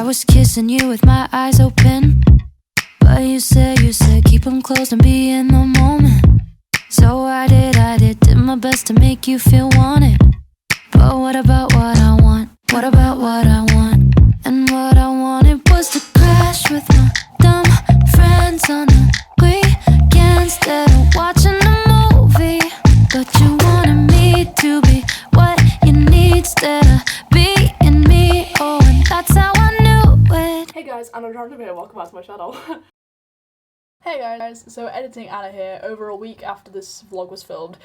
was kissing you with my eyes open, but you said keep them closed and be in the moment. So I did my best to make you feel wanted. But what about what I want? What about what I want? And what I wanted was to crash with my dumb friends on the weekend instead of watching a movie. But you wanted me to be what you need instead of being me. Oh, and that's how I knew it. Hey guys, Anna here, welcome back to my channel. Hey guys, so editing Anna here over a week after this vlog was filmed,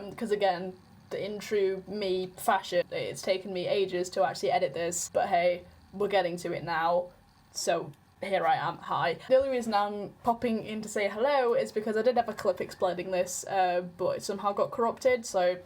because again, in true me fashion, it's taken me ages to actually edit this, but hey, we're getting to it now, so here I am, hi. The only reason I'm popping in to say hello is because I did have a clip explaining this, but it somehow got corrupted, so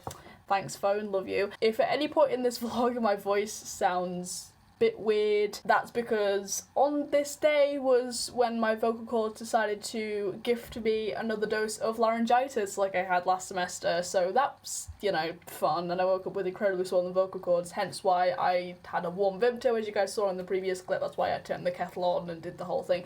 thanks phone, love you. If at any point in this vlog my voice sounds bit weird, that's because on this day was when my vocal cords decided to gift me another dose of laryngitis like I had last semester, so that's, you know, fun, and I woke up with incredibly swollen vocal cords, hence why I had a warm Vimto, as you guys saw in the previous clip. That's why I turned the kettle on and did the whole thing,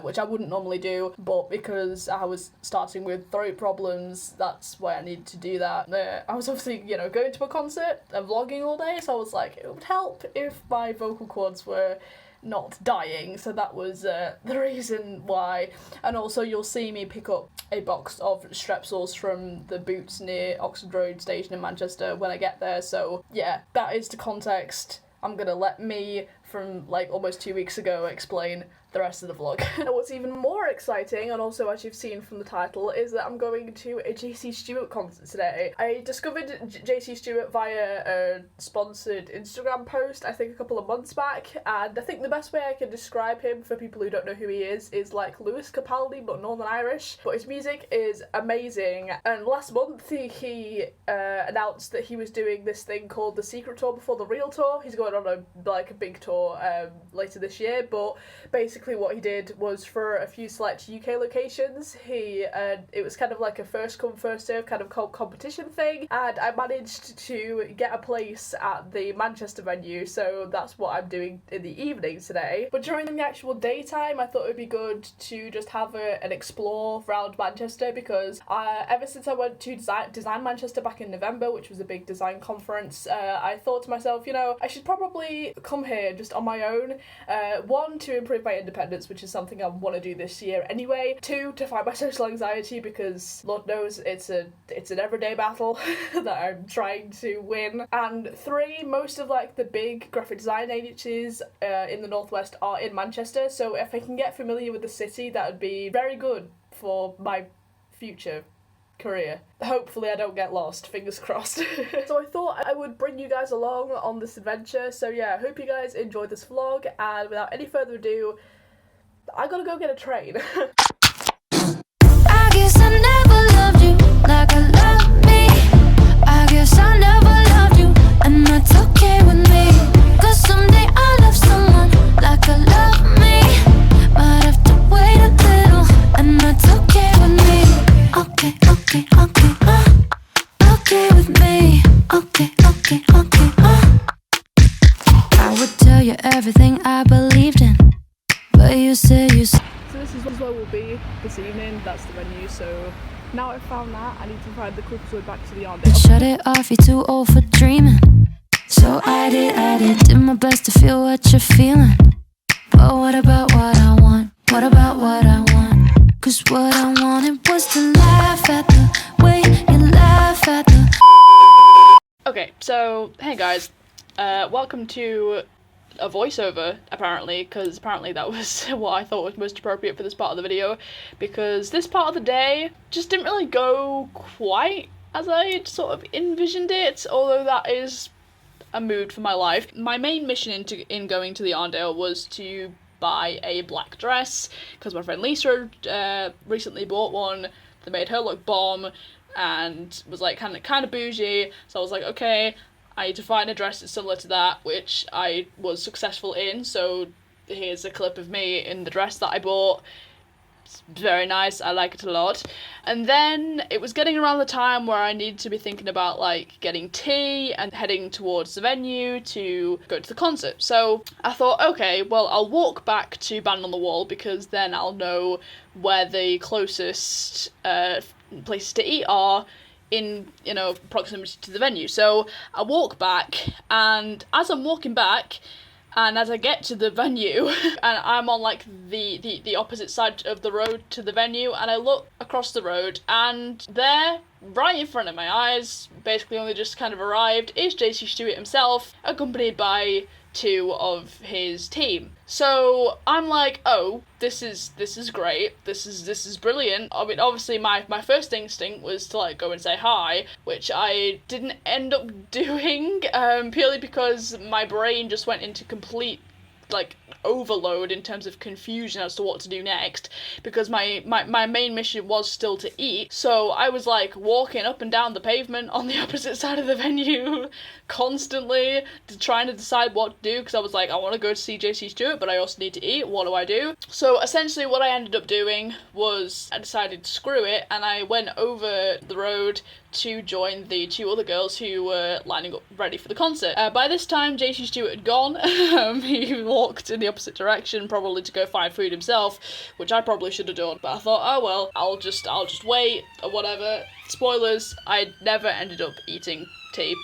which I wouldn't normally do, but because I was starting with throat problems, that's why I needed to do that. I was obviously, you know, going to a concert and vlogging all day, so I was like, it would help if my vocal cords were not dying, so that was the reason why. And also you'll see me pick up a box of strepsils from the Boots near Oxford Road station in Manchester when I get there, so yeah, that is the context. I'm gonna let me from like almost 2 weeks ago explain the rest of the vlog. And what's even more exciting, and also as you've seen from the title, is that I'm going to a JC Stewart concert today. I discovered JC Stewart via a sponsored Instagram post, I think a couple of months back, and I think the best way I can describe him for people who don't know who he is like Lewis Capaldi but Northern Irish. But his music is amazing, and last month he announced that he was doing this thing called the Secret Tour before the real tour. He's going on a big tour later this year, but basically what he did was for a few select UK locations, it was kind of like a first come first serve kind of competition thing, and I managed to get a place at the Manchester venue, so that's what I'm doing in the evening today. But during the actual daytime I thought it would be good to just have an explore around Manchester, because ever since I went to Design Manchester back in November, which was a big design conference, I thought to myself, you know, I should probably come here just on my own. One, to improve my independence, which is something I want to do this year anyway. Two, to fight my social anxiety, because Lord knows it's an everyday battle that I'm trying to win. And three, most of like the big graphic design agencies in the Northwest are in Manchester, so if I can get familiar with the city, that would be very good for my future career. Hopefully I don't get lost, fingers crossed. So I thought I would bring you guys along on this adventure, so yeah, I hope you guys enjoyed this vlog, and without any further ado, I gotta go get a train. I guess I never loved you like I love me. I guess I never loved you, and that's okay with me. Cause someday I'll love someone like I love me. Might have to wait a little, and that's okay with me. Okay, okay, okay with me. Okay, I would tell you everything I believed in, but you said So this is where we'll be this evening, that's the venue, so now I've found that, I need to find the quickest way back to the Arndale. shut it off, you're too old for dreaming. So I did my best to feel what you're feeling. But what about what I want? What about what I want? Cause what I wanted was to laugh at the way you laugh at the... Okay, so, hey guys, welcome to a voiceover, apparently, because apparently that was what I thought was most appropriate for this part of the video, because this part of the day just didn't really go quite as I sort of envisioned it, although that is a mood for my life. My main mission in going to the Arndale was to buy a black dress, because my friend Lisa recently bought one that made her look bomb, and was like kind of bougie, so I was like, okay, I need to find a dress that's similar to that, which I was successful in, so here's a clip of me in the dress that I bought. It's very nice. I like it a lot. And then it was getting around the time where I needed to be thinking about like getting tea and heading towards the venue to go to the concert. So I thought, okay, well, I'll walk back to Band on the Wall because then I'll know where the closest places to eat are in, you know, proximity to the venue. So I walk back, and as I'm walking back, and as I get to the venue, and I'm on like the opposite side of the road to the venue, and I look across the road, and there, right in front of my eyes, basically only just kind of arrived, is JC Stewart himself, accompanied by 2 of his team. So I'm like, oh, this is great. This is brilliant. I mean, obviously my first instinct was to like go and say hi, which I didn't end up doing, purely because my brain just went into complete like overload in terms of confusion as to what to do next, because my main mission was still to eat. So I was like walking up and down the pavement on the opposite side of the venue constantly, trying to decide what to do, because I was like, I want to go to see JC Stewart, but I also need to eat. What do I do? So essentially what I ended up doing was I decided to screw it, and I went over the road to join the 2 other girls who were lining up ready for the concert. By this time, JC Stewart had gone. He walked in the opposite direction, probably to go find food himself, which I probably should have done. But I thought, oh well, I'll just wait or whatever. Spoilers: I never ended up eating tea,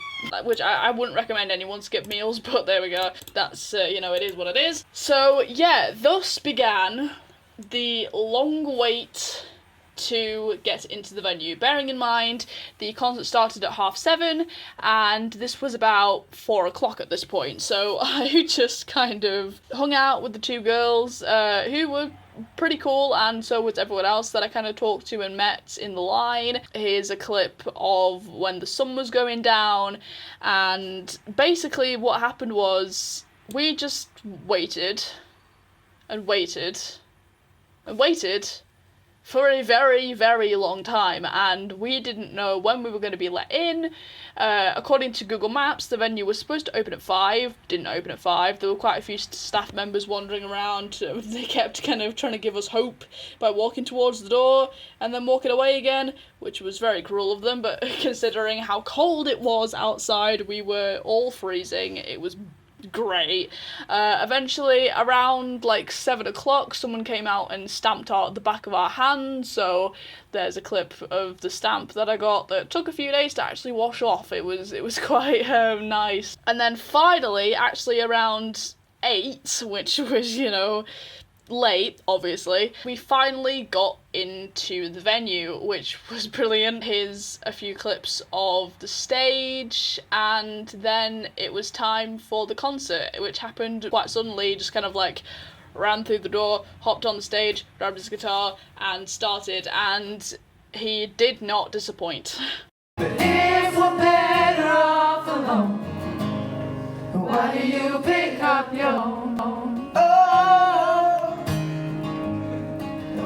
which I wouldn't recommend anyone skip meals. But there we go. That's you know, it is what it is. So yeah, thus began the long wait to get into the venue. Bearing in mind the concert started at 7:30 and this was about 4:00 at this point, so I just kind of hung out with the 2 girls who were pretty cool, and so was everyone else that I kind of talked to and met in the line. Here's a clip of when the sun was going down, and basically what happened was we just waited and waited and waited for a very, very long time, and we didn't know when we were going to be let in. According to Google Maps, the venue was supposed to open at 5, didn't open at 5. There were quite a few staff members wandering around. They kept kind of trying to give us hope by walking towards the door and then walking away again, which was very cruel of them, but considering how cold it was outside, we were all freezing. It was great. Eventually, around like 7:00, someone came out and stamped out the back of our hands, so there's a clip of the stamp that I got that took a few days to actually wash off. It was quite nice. And then finally, actually around 8, which was, you know, late, obviously, we finally got into the venue, which was brilliant. Here's a few clips of the stage, and then it was time for the concert, which happened quite suddenly. Just kind of like ran through the door, hopped on the stage, grabbed his guitar, and started, and he did not disappoint. If we're better off alone, why do you pick up your phone? Oh,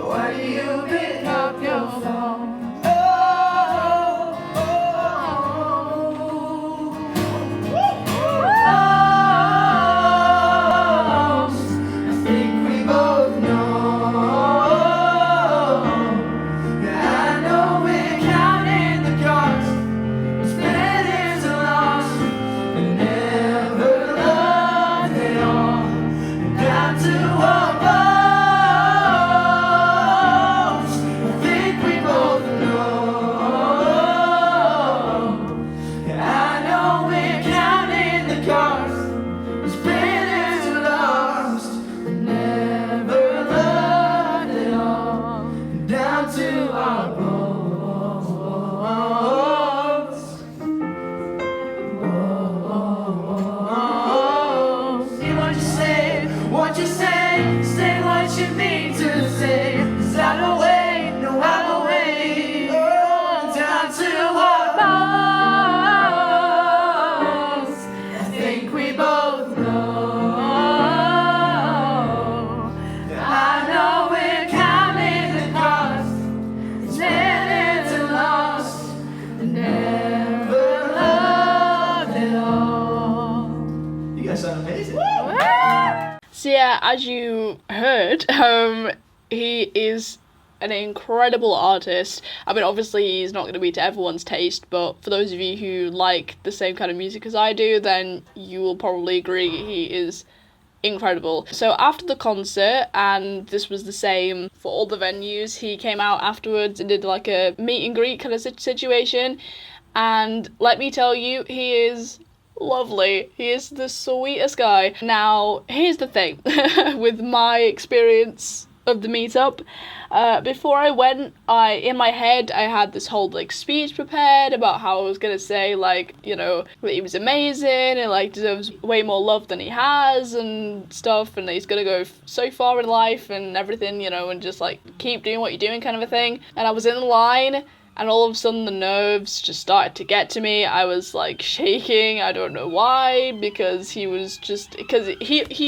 why do you pick up your phone? Oh, I think we both know. I know we're counting the cards, spending so lost, and never loved it all. Down to our bones, I think we both know. I know we're counting the cards, spending so lost, and never loved it all. Down to our bones. See what you say, say what you mean to say. 'Cause I don't wait, no, I don't wait. Down to our bones. I think we both know. I know we're counting the cost, spending to lost, and never loved it all. You guys sound amazing. So yeah, as you heard, he is an incredible artist. I mean, obviously he's not going to be to everyone's taste, but for those of you who like the same kind of music as I do, then you will probably agree he is incredible. So after the concert, and this was the same for all the venues, he came out afterwards and did like a meet and greet kind of situation, and let me tell you, he is lovely. He is the sweetest guy. Now, here's the thing with my experience of the meetup. Before I went, in my head I had this whole like speech prepared about how I was gonna say like, you know, that he was amazing and like deserves way more love than he has and stuff, and that he's gonna go so far in life and everything, you know, and just like keep doing what you're doing kind of a thing. And I was in the line, and all of a sudden the nerves just started to get to me. I was like shaking, I don't know why, because he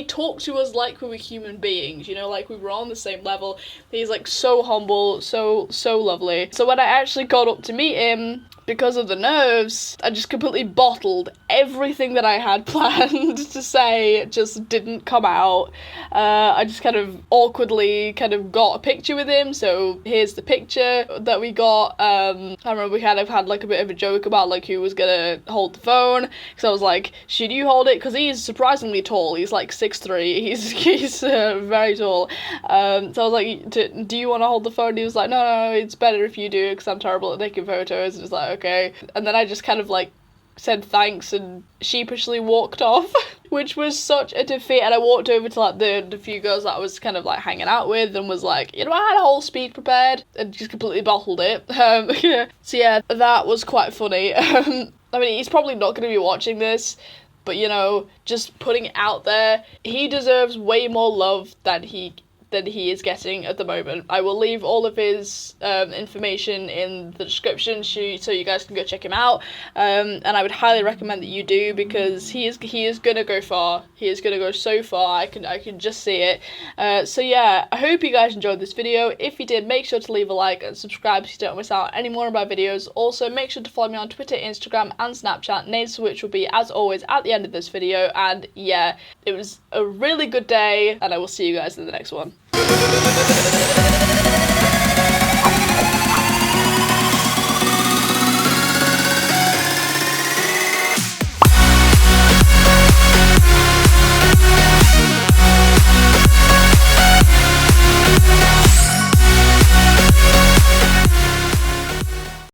talked to us like we were human beings, you know, like we were on the same level. He's like so humble, so lovely. So when I actually got up to meet him, because of the nerves, I just completely bottled everything that I had planned to say. It just didn't come out. I just kind of awkwardly kind of got a picture with him, so here's the picture that we got. I remember we kind of had like a bit of a joke about like who was gonna hold the phone, because I was like, should you hold it? Because he's surprisingly tall. He's like 6'3". He's very tall. So I was like, do you want to hold the phone? And he was like, no, it's better if you do, because I'm terrible at taking photos. And it's like, okay. And then I just kind of like said thanks and sheepishly walked off, which was such a defeat. And I walked over to like the few girls that I was kind of like hanging out with and was like, you know, I had a whole speech prepared and just completely bottled it. So yeah, that was quite funny. I mean, he's probably not going to be watching this, but you know, just putting it out there, he deserves way more love than he is getting at the moment. I will leave all of his information in the description so you guys can go check him out. And I would highly recommend that you do, because he is gonna go far. He is gonna go so far. I can just see it. So yeah, I hope you guys enjoyed this video. If you did, make sure to leave a like and subscribe so you don't miss out any more of my videos. Also, make sure to follow me on Twitter, Instagram, and Snapchat, names of which will be as always at the end of this video. And yeah, it was a really good day, and I will see you guys in the next one.